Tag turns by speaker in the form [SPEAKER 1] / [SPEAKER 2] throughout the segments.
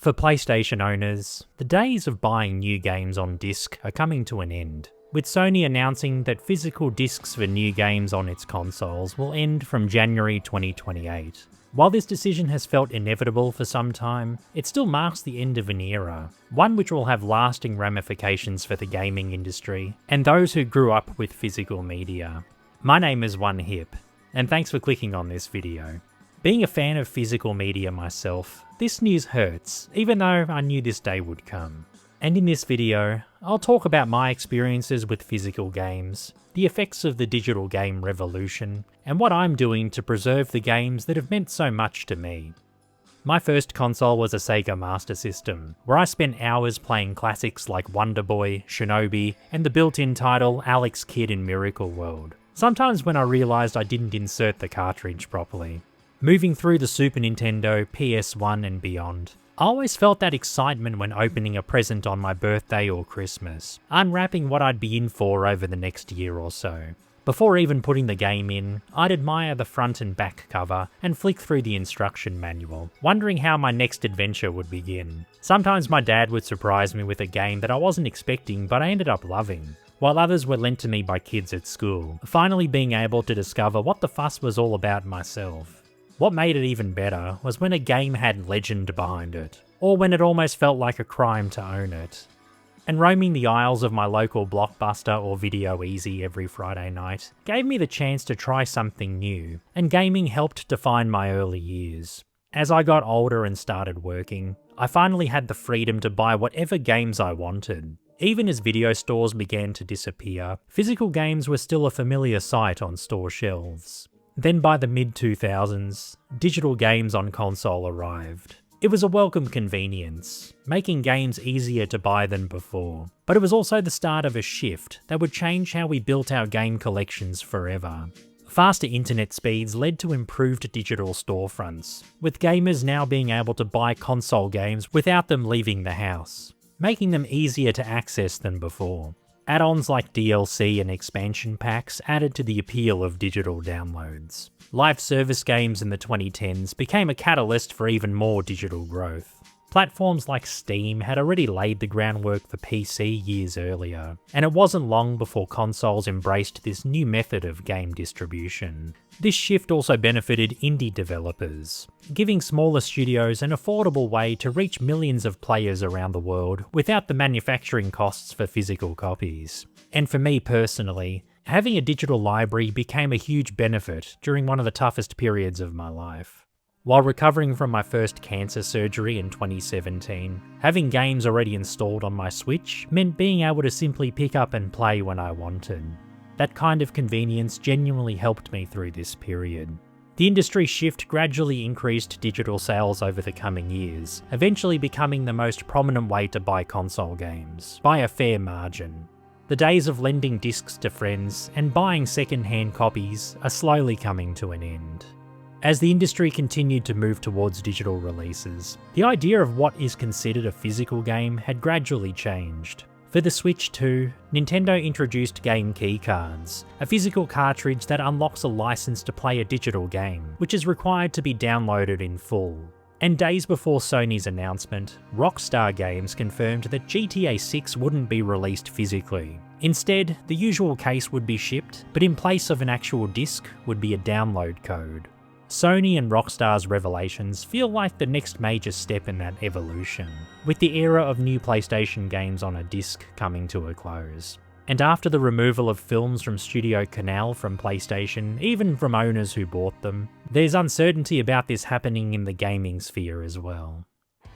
[SPEAKER 1] For PlayStation owners, the days of buying new games on disc are coming to an end, with Sony announcing that physical discs for new games on its consoles will end from January 2028. While this decision has felt inevitable for some time, it still marks the end of an era, one which will have lasting ramifications for the gaming industry and those who grew up with physical media. My name is One Hip, and thanks for clicking on this video. Being a fan of physical media myself, this news hurts, even though I knew this day would come. And in this video, I'll talk about my experiences with physical games, the effects of the digital game revolution, and what I'm doing to preserve the games that have meant so much to me. My first console was a Sega Master System, where I spent hours playing classics like Wonder Boy, Shinobi, and the built-in title Alex Kidd in Miracle World. Sometimes when I realised I didn't insert the cartridge properly. Moving through the Super Nintendo, PS1 and beyond, I always felt that excitement when opening a present on my birthday or Christmas, unwrapping what I'd be in for over the next year or so. Before even putting the game in, I'd admire the front and back cover and flick through the instruction manual, wondering how my next adventure would begin. Sometimes my dad would surprise me with a game that I wasn't expecting but I ended up loving, while others were lent to me by kids at school, finally being able to discover what the fuss was all about myself. What made it even better was when a game had legend behind it, or when it almost felt like a crime to own it. And roaming the aisles of my local Blockbuster or Video Ezy every Friday night gave me the chance to try something new, and gaming helped define my early years. As I got older and started working, I finally had the freedom to buy whatever games I wanted. Even as video stores began to disappear, physical games were still a familiar sight on store shelves. Then by the mid-2000s, digital games on console arrived. It was a welcome convenience, making games easier to buy than before, but it was also the start of a shift that would change how we built our game collections forever. Faster internet speeds led to improved digital storefronts, with gamers now being able to buy console games without them leaving the house, making them easier to access than before. Add-ons like DLC and expansion packs added to the appeal of digital downloads. Live service games in the 2010s became a catalyst for even more digital growth. Platforms like Steam had already laid the groundwork for PC years earlier, and it wasn't long before consoles embraced this new method of game distribution. This shift also benefited indie developers, giving smaller studios an affordable way to reach millions of players around the world without the manufacturing costs for physical copies. And for me personally, having a digital library became a huge benefit during one of the toughest periods of my life. While recovering from my first cancer surgery in 2017, having games already installed on my Switch meant being able to simply pick up and play when I wanted. That kind of convenience genuinely helped me through this period. The industry shift gradually increased digital sales over the coming years, eventually becoming the most prominent way to buy console games, by a fair margin. The days of lending discs to friends and buying second-hand copies are slowly coming to an end. As the industry continued to move towards digital releases, the idea of what is considered a physical game had gradually changed. For the Switch 2, Nintendo introduced game keycards, a physical cartridge that unlocks a license to play a digital game, which is required to be downloaded in full. And days before Sony's announcement, Rockstar Games confirmed that GTA 6 wouldn't be released physically. Instead, the usual case would be shipped, but in place of an actual disc would be a download code. Sony and Rockstar's revelations feel like the next major step in that evolution, with the era of new PlayStation games on a disc coming to a close. And after the removal of films from Studio Canal from PlayStation, even from owners who bought them, there's uncertainty about this happening in the gaming sphere as well.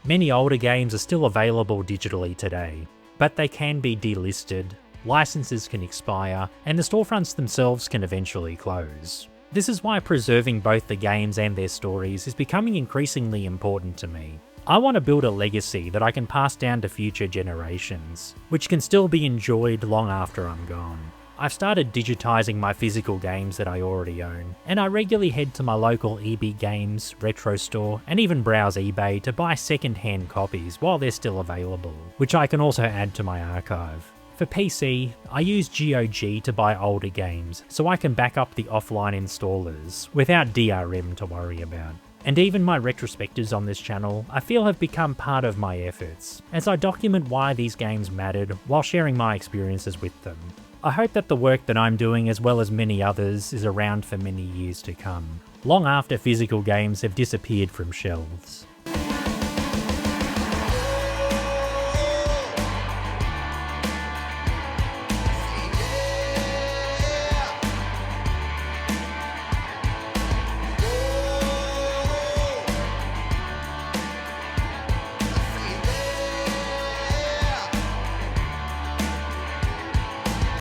[SPEAKER 1] Many older games are still available digitally today, but they can be delisted, licenses can expire, and the storefronts themselves can eventually close. This is why preserving both the games and their stories is becoming increasingly important to me. I want to build a legacy that I can pass down to future generations, which can still be enjoyed long after I'm gone. I've started digitizing my physical games that I already own, and I regularly head to my local EB Games, Retro Store, and even browse eBay to buy second-hand copies while they're still available, which I can also add to my archive. For PC, I use GOG to buy older games, so I can back up the offline installers without DRM to worry about. And even my retrospectives on this channel, I feel have become part of my efforts, as I document why these games mattered while sharing my experiences with them. I hope that the work that I'm doing, as well as many others, is around for many years to come, long after physical games have disappeared from shelves.